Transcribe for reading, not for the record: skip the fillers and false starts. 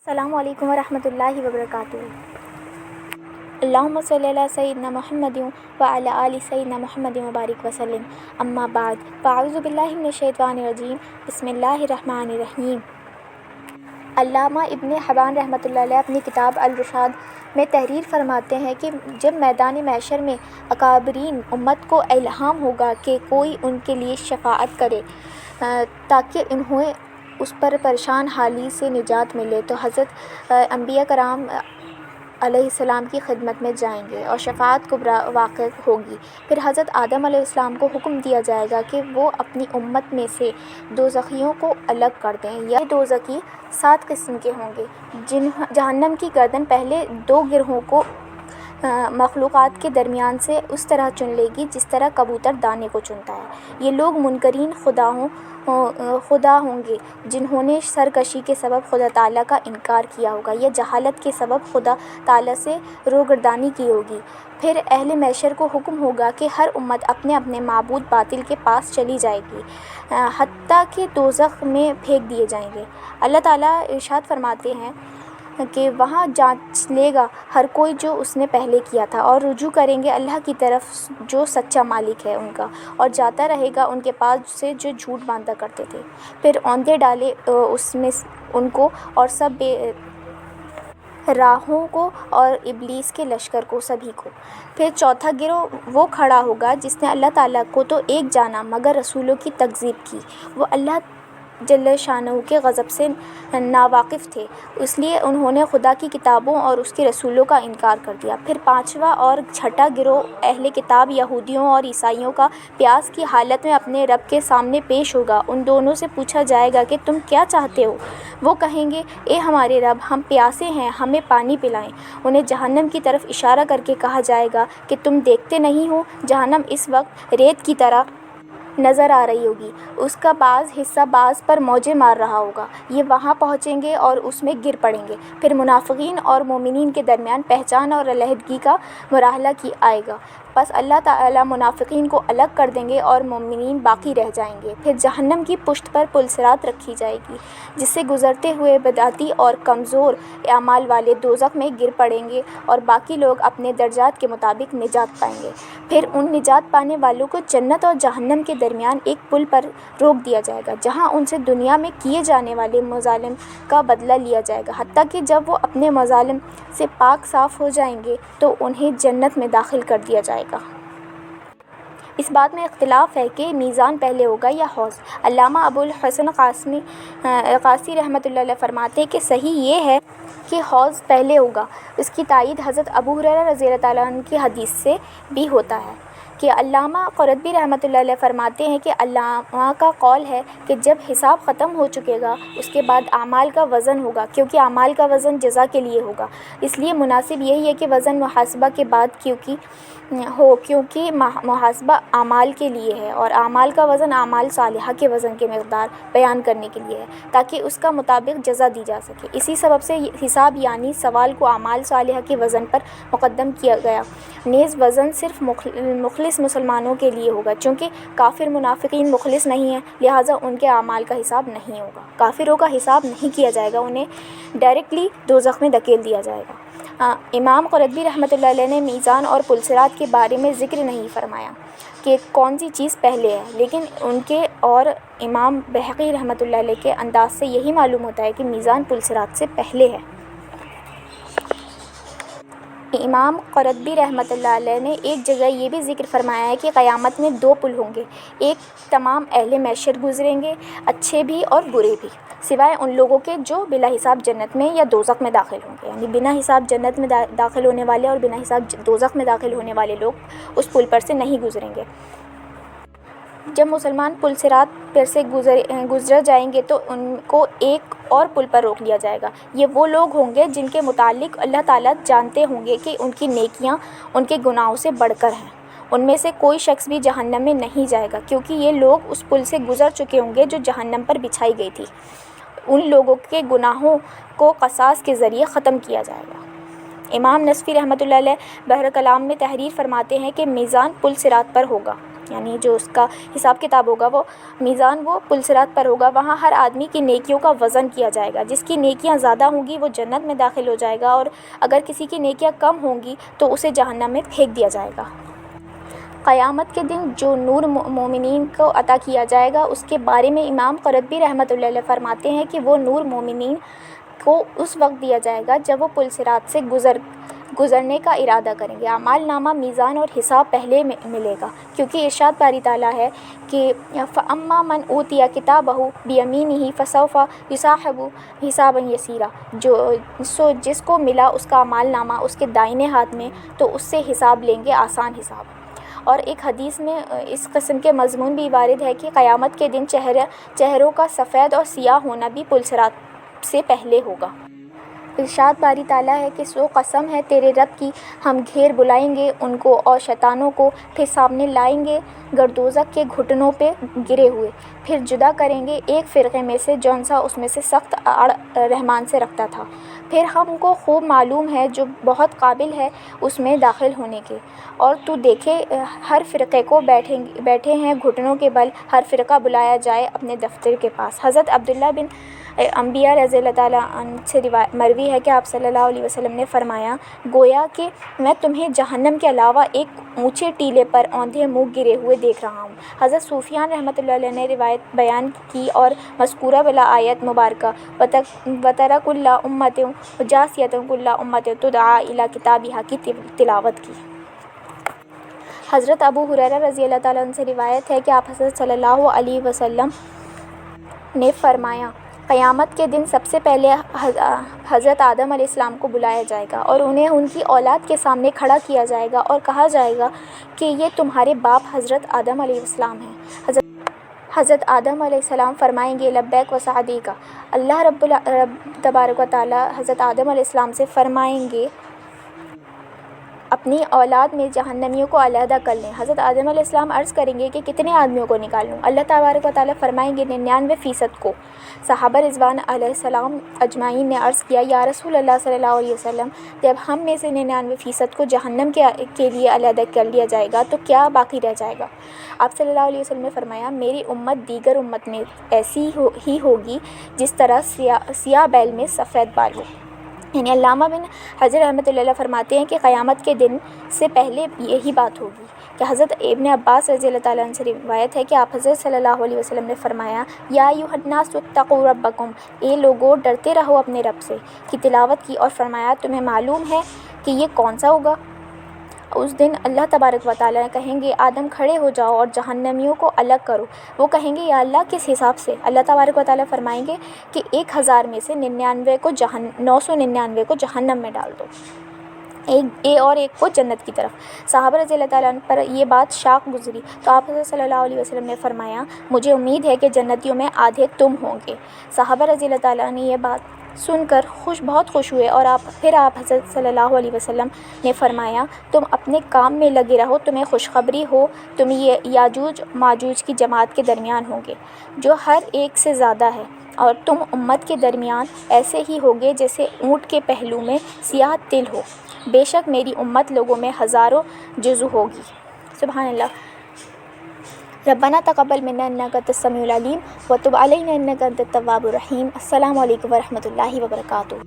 السلام علیکم ورحمۃ اللہ وبرکاتہ۔ اللہم صلی علی سیدنا محمد وعلی آل سیدنا محمد وبارک وسلم، اما بعد فاعوذ باللہ من الشیطان الرجیم، بسم اللہ الرحمن الرحیم۔ علامہ ابن حبان رحمۃ اللہ علیہ اپنی کتاب الرشاد میں تحریر فرماتے ہیں کہ جب میدان محشر میں اکابرین امت کو الہام ہوگا کہ کوئی ان کے لیے شفاعت کرے تاکہ انہیں اس پر پریشان حالی سے نجات ملے، تو حضرت انبیاء کرام علیہ السلام کی خدمت میں جائیں گے اور شفاعت کبریٰ واقع ہوگی۔ پھر حضرت آدم علیہ السلام کو حکم دیا جائے گا کہ وہ اپنی امت میں سے دوزخیوں کو الگ کر دیں۔ یہ دوزخی 7 قسم کے ہوں گے۔ جہنم کی گردن پہلے 2 گروہوں کو مخلوقات کے درمیان سے اس طرح چن لے گی جس طرح کبوتر دانے کو چنتا ہے۔ یہ لوگ منکرین خدا ہوں گے جنہوں نے سرکشی کے سبب خدا تعالیٰ کا انکار کیا ہوگا یا جہالت کے سبب خدا تعالیٰ سے روگردانی کی ہوگی۔ پھر اہل محشر کو حکم ہوگا کہ ہر امت اپنے اپنے معبود باطل کے پاس چلی جائے گی حتیٰ کہ دوزخ میں پھینک دیے جائیں گے۔ اللہ تعالیٰ ارشاد فرماتے ہیں کہ وہاں جانچ لے گا ہر کوئی جو اس نے پہلے کیا تھا، اور رجوع کریں گے اللہ کی طرف جو سچا مالک ہے ان کا، اور جاتا رہے گا ان کے پاس سے جو جھوٹ باندھا کرتے تھے۔ پھر اوندے ڈالے اس میں ان کو اور سب بے راہوں کو اور ابلیس کے لشکر کو سبھی کو۔ پھر چوتھا گروہ وہ کھڑا ہوگا جس نے اللہ تعالیٰ کو تو ایک جانا مگر رسولوں کی تکذیب کی۔ وہ اللہ جل شانہ کے غضب سے ناواقف تھے، اس لیے انہوں نے خدا کی کتابوں اور اس کے رسولوں کا انکار کر دیا۔ پھر پانچواں اور چھٹا گروہ اہل کتاب یہودیوں اور عیسائیوں کا پیاس کی حالت میں اپنے رب کے سامنے پیش ہوگا۔ ان دونوں سے پوچھا جائے گا کہ تم کیا چاہتے ہو؟ وہ کہیں گے اے ہمارے رب، ہم پیاسے ہیں، ہمیں پانی پلائیں۔ انہیں جہنم کی طرف اشارہ کر کے کہا جائے گا کہ تم دیکھتے نہیں ہو؟ جہنم اس وقت ریت کی طرح نظر آ رہی ہوگی، اس کا بعض حصہ بعض پر موجیں مار رہا ہوگا۔ یہ وہاں پہنچیں گے اور اس میں گر پڑیں گے۔ پھر منافقین اور مومنین کے درمیان پہچان اور علیحدگی کا مرحلہ آئے گا، پس اللہ تعالیٰ منافقین کو الگ کر دیں گے اور مومنین باقی رہ جائیں گے۔ پھر جہنم کی پشت پر پلصراط رکھی جائے گی جس سے گزرتے ہوئے بدعتی اور کمزور اعمال والے دوزخ میں گر پڑیں گے اور باقی لوگ اپنے درجات کے مطابق نجات پائیں گے۔ پھر ان نجات پانے والوں کو جنت اور جہنم کے درمیان ایک پل پر روک دیا جائے گا جہاں ان سے دنیا میں کیے جانے والے مظالم کا بدلہ لیا جائے گا، حتیٰ کہ جب وہ اپنے مظالم سے پاک صاف ہو جائیں گے تو انہیں جنت میں داخل کر دیا جائے گا۔ اس بات میں اختلاف ہے کہ میزان پہلے ہوگا یا حوض۔ علامہ ابو الحسن قاصی رحمۃ اللہ علیہ فرماتے ہیں کہ صحیح یہ ہے کہ حوض پہلے ہوگا۔ اس کی تائید حضرت ابو ہریرہ رضی اللہ تعالیٰ عنہ کی حدیث سے بھی ہوتا ہے کہ علامہ قرطبی رحمۃ اللہ علیہ فرماتے ہیں کہ علامہ کا قول ہے کہ جب حساب ختم ہو چکے گا اس کے بعد اعمال کا وزن ہوگا، کیونکہ اعمال کا وزن جزا کے لیے ہوگا، اس لیے مناسب یہی ہے کہ وزن محاسبہ کے بعد کیونکہ محاسبہ اعمال کے لیے ہے اور اعمال کا وزن اعمال صالحہ کے وزن کے مقدار بیان کرنے کے لیے ہے تاکہ اس کا مطابق جزا دی جا سکے۔ اسی سبب سے حساب یعنی سوال کو اعمال صالحہ کے وزن پر مقدم کیا گیا۔ نیز وزن صرف مخلص مسلمانوں کے لیے ہوگا، چونکہ کافر منافقین مخلص نہیں ہیں، لہٰذا ان کے اعمال کا حساب نہیں ہوگا۔ کافروں کا حساب نہیں کیا جائے گا، انہیں ڈائریکٹلی دوزخ میں دھکیل دیا جائے گا۔ امام قرطبی رحمۃ اللہ علیہ نے میزان اور پلصراط کے بارے میں ذکر نہیں فرمایا کہ کون سی چیز پہلے ہے، لیکن ان کے اور امام بہقی رحمۃ اللہ علیہ کے انداز سے یہی معلوم ہوتا ہے کہ میزان پلصراط سے پہلے ہے۔ امام قرطبی رحمۃ اللہ علیہ نے ایک جگہ یہ بھی ذکر فرمایا ہے کہ قیامت میں 2 پل ہوں گے، ایک تمام اہل محشر گزریں گے، اچھے بھی اور برے بھی، سوائے ان لوگوں کے جو بلا حساب جنت میں یا دوزخ میں داخل ہوں گے، یعنی بنا حساب جنت میں داخل ہونے والے اور بنا حساب دوزخ میں داخل ہونے والے لوگ اس پل پر سے نہیں گزریں گے۔ جب مسلمان پلصراط پر سے گزر جائیں گے تو ان کو ایک اور پل پر روک لیا جائے گا۔ یہ وہ لوگ ہوں گے جن کے متعلق اللہ تعالیٰ جانتے ہوں گے کہ ان کی نیکیاں ان کے گناہوں سے بڑھ کر ہیں۔ ان میں سے کوئی شخص بھی جہنم میں نہیں جائے گا کیونکہ یہ لوگ اس پل سے گزر چکے ہوں گے جو جہنم پر بچھائی گئی تھی۔ ان لوگوں کے گناہوں کو قصاص کے ذریعے ختم کیا جائے گا۔ امام نصفی رحمۃ اللہ علیہ بحر کلام میں تحریر فرماتے ہیں کہ میزان پل صراط پر ہوگا۔ یعنی جو اس کا حساب کتاب ہوگا وہ میزان وہ پلصراط پر ہوگا، وہاں ہر آدمی کی نیکیوں کا وزن کیا جائے گا، جس کی نیکیاں زیادہ ہوں گی وہ جنت میں داخل ہو جائے گا، اور اگر کسی کی نیکیاں کم ہوں گی تو اسے جہنم میں پھینک دیا جائے گا۔ قیامت کے دن جو نور مومنین کو عطا کیا جائے گا اس کے بارے میں امام قرطبی رحمۃ اللہ علیہ فرماتے ہیں کہ وہ نور مومنین کو اس وقت دیا جائے گا جب وہ پلصراط سے گزرنے کا ارادہ کریں گے۔ اعمال نامہ، میزان اور حساب پہلے ملے گا، کیونکہ ارشاد باری تعالیٰ ہے کہ فَأَمَّا مَنْ أُوتِيَ كِتَابَهُ بِيَمِينِهِ فَسَوْفَ يُحَاسَبُ حِسَابًا يَسِيرًا، جس کو ملا اس کا اعمال نامہ اس کے دائنے ہاتھ میں تو اس سے حساب لیں گے، آسان حساب۔ اور ایک حدیث میں اس قسم کے مضمون بھی وارد ہے کہ قیامت کے دن چہروں کا سفید اور سیاہ ہونا بھی پلصراط سے پہلے ہوگا۔ ارشاد باری تعالیٰ ہے کہ سو قسم ہے تیرے رب کی، ہم گھیر بلائیں گے ان کو اور شیطانوں کو، پھر سامنے لائیں گے گردوزخ کے گھٹنوں پہ گرے ہوئے، پھر جدا کریں گے ایک فرقے میں سے جون سا اس میں سے سخت اڑ رحمان سے رکھتا تھا، پھر ہم کو خوب معلوم ہے جو بہت قابل ہے اس میں داخل ہونے کے، اور تو دیکھے ہر فرقے کو بیٹھے ہیں گھٹنوں کے بل، ہر فرقہ بلایا جائے اپنے دفتر کے پاس۔ حضرت عبداللہ بن انبیاء رضی اللہ تعالیٰ عنہ سے مروی ہے کہ آپ صلی اللہ علیہ وسلم نے فرمایا، گویا کہ میں تمہیں جہنم کے علاوہ ایک اونچے ٹیلے پر اوندھے منہ گرے ہوئے دیکھ رہا ہوں۔ حضرت سفیان رحمۃ اللہ علیہ نے روایت بیان کی اور مذکورہ بلا آیت مبارکہ وَتَرَى كُلَّ أُمَّةٍ جَاثِيَةً كُلَّ أُمَّةٍ تُدْعَىٰ إِلَىٰ كِتَابِهَا کی تلاوت کی۔ حضرت ابو ہریرہ رضی اللہ تعالیٰ عنہ سے روایت ہے کہ آپ حضرت صلی اللہ علیہ وسلم نے فرمایا، قیامت کے دن سب سے پہلے حضرت آدم علیہ السلام کو بلایا جائے گا اور انہیں ان کی اولاد کے سامنے کھڑا کیا جائے گا اور کہا جائے گا کہ یہ تمہارے باپ حضرت آدم علیہ السلام ہیں۔ حضرت آدم علیہ السلام فرمائیں گے لبیک و سعدیک۔ اللہ رب تبارک و تعالیٰ حضرت آدم علیہ السلام سے فرمائیں گے اپنی اولاد میں جہنمیوں کو علیحدہ کر لیں۔ حضرت آدم علیہ السلام عرض کریں گے کہ کتنے آدمیوں کو نکال لوں؟ اللہ تبارک و تعالیٰ فرمائیں گے 99% کو۔ صحابہ رضوان علیہ السلام اجمعین نے عرض کیا، یا رسول اللہ صلی اللہ علیہ وسلم، جب ہم میں سے 99% کو جہنم کے لیے علیحدہ کر لیا جائے گا تو کیا باقی رہ جائے گا؟ آپ صلی اللہ علیہ وسلم نے فرمایا، میری امت دیگر امت میں ایسی ہی ہوگی جس طرح سیاہ بیل میں سفید بال ہو۔ یعنی علامہ بن حجر رحمۃ اللہ علیہ فرماتے ہیں کہ قیامت کے دن سے پہلے یہی بات ہوگی کہ حضرت ابن عباس رضی اللہ تعالیٰ عنہ سے روایت ہے کہ آپ حضرت صلی اللہ علیہ وسلم نے فرمایا، یا ایھا الناس اتقوا ربکم، اے لوگو ڈرتے رہو اپنے رب سے، کی تلاوت کی اور فرمایا تمہیں معلوم ہے کہ یہ کون سا ہوگا؟ اس دن اللہ تبارک و تعالیٰ کہیں گے آدم کھڑے ہو جاؤ اور جہنمیوں کو الگ کرو۔ وہ کہیں گے یا اللہ کس حساب سے؟ اللہ تبارک و تعالیٰ فرمائیں گے کہ 1000 میں سے 999 کو جہنم میں ڈال دو، اور ایک کو جنت کی طرف۔ صحابہ رضی اللہ تعالیٰ عنہ پر یہ بات شاق گزری تو آپ حضرت صلی اللہ علیہ وسلم نے فرمایا، مجھے امید ہے کہ جنتیوں میں آدھے تم ہوں گے۔ صحابہ رضی اللہ تعالیٰ نے یہ بات سن کر بہت خوش ہوئے، اور پھر آپ حضرت صلی اللہ علیہ وسلم نے فرمایا، تم اپنے کام میں لگے رہو، تمہیں خوشخبری ہو، تم یاجوج ماجوج کی جماعت کے درمیان ہوں گے جو ہر ایک سے زیادہ ہے، اور تم امت کے درمیان ایسے ہی ہوگے جیسے اونٹ کے پہلو میں سیاہ تل ہو، بے شک میری امت لوگوں میں ہزاروں جزو ہوگی۔ سبحان اللہ۔ ربنا تقبل منا انک انت السمیع العلیم وتب علینا انک انت التواب الرحیم۔ السلام علیکم ورحمۃ اللہ وبرکاتہ۔